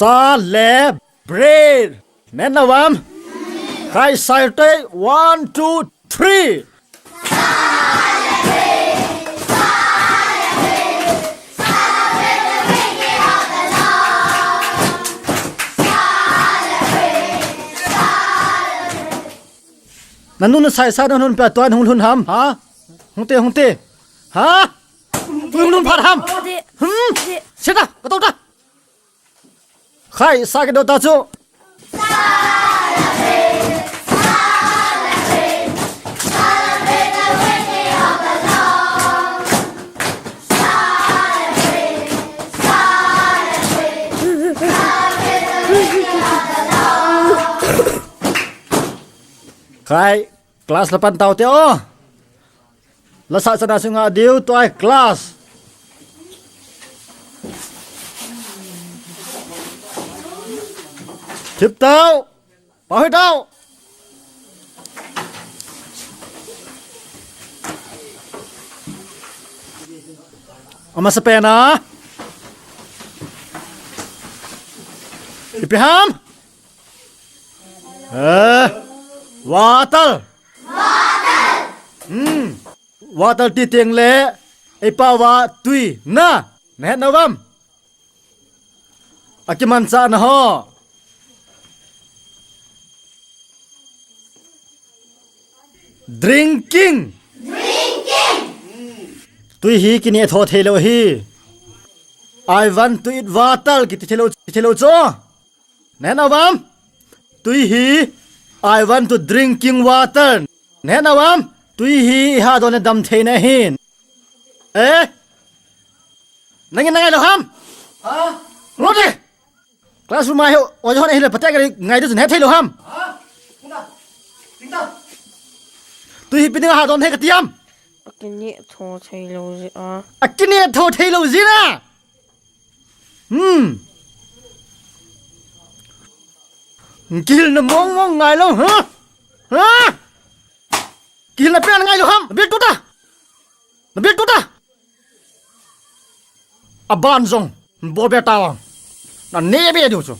ซาเลเบรดแน่นวามใครใส่เตะ one two three นั่นนู่นใส่ซานั่นนู่นเปียตัวนู่นหุ่นหำฮะหงเตฮะหุ่นผัดหำเสร็จละก็ต้องจ้ะใครใส่กันโดนตาจูใครคลาสละปันเตาเตียวละศาสนาสุงาดิวตัวไอ้คลาสทิปเต้าปะให้เต้าเอามาสเปนนะอิปฮามวาตลวาตลที่เตียงเละไอปาวาตุยนะแน่นวัมอากิมันซานะฮะdrinking ตุยฮีกินเอทอเทโลฮี I want to eat water กิเทโลโจแน่นวัมตุยฮี I want to drinking water แน่นวามตุยฮีฮาโดนดำเทนหินนั่งเหรอครับรถดิคลาสรูมมาเหรอวันนี้เราพัฒนากันไงดูสิเนทเทโลครับตุยฮีเป็นยังฮาโดนเทกติยามกินเนี่ยโทเทโลซีกินเนี่ยโทเทโลซีนะกินน่ะมองไงแล้วฮะกินน่ะเป็นไงแล้วครับเบียดตุ๊ดอ่ะบ้านจงบ่เบียดตาวนั่นเนเบียดอยู่จู่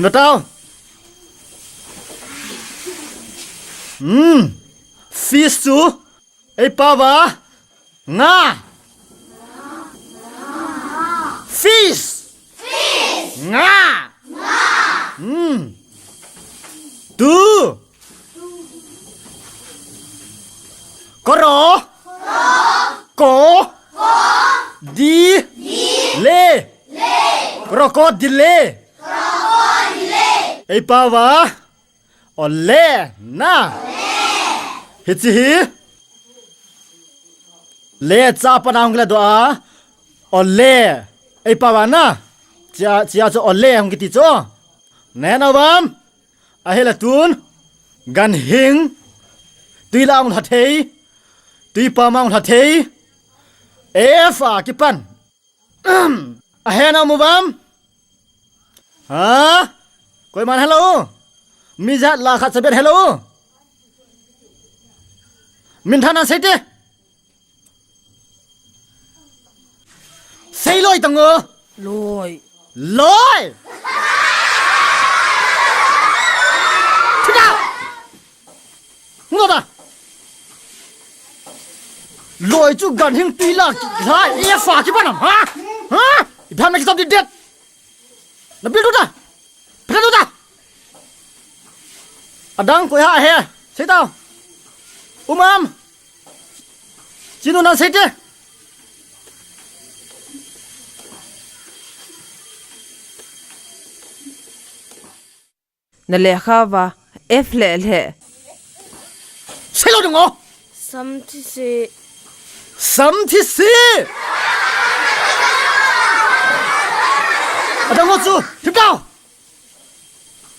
นี่ตาวฟิสซูไอ้ป้าวางาFish งาตูกรโกดีเลกรโกดิเลไอปาวาอเลนะฮิตซีเลจ้าปนางกลดัวอเลไอ้ปาวานะจะจะอเล่ของกิติโจแน่นอนอาเฮลตุนกันหิงตุยลาวทัดเทยตุยปามังทัดเทยฟากิปันอาเฮนามูบัมกอยมันฮัลโหลมิจัดลาขัดสเปดฮัลโหลมินทานาเซตใส่ลอยตังลอยทุกอย่างงงป่ะลอยจุกันหิงตีลักใช่ฝากกี่ปันฮะอีพันไม่คิดทำดีเด็ดนับบิลดูด่ะเพลดูด่ะอดังกุยฮะเฮ้ใช่เต้ามามจีนูนันเสร็จนั่นแหละค่ะว่าเล่ใช่แล้วจังอ๋อซ้ำที่สี่อาจารย์งอจูทิพย์ดาว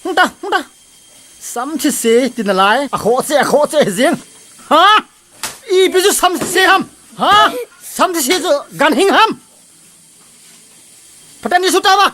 หุ่นตาซ้ำที่สี่ตินอะไรโคเซ่เสียงฮะอีเป็นจุดซ้ำที่สี่ฮัมฮะซ้ำที่สี่จุดกันหิงฮัมพัฒนิสุดท้ายปะ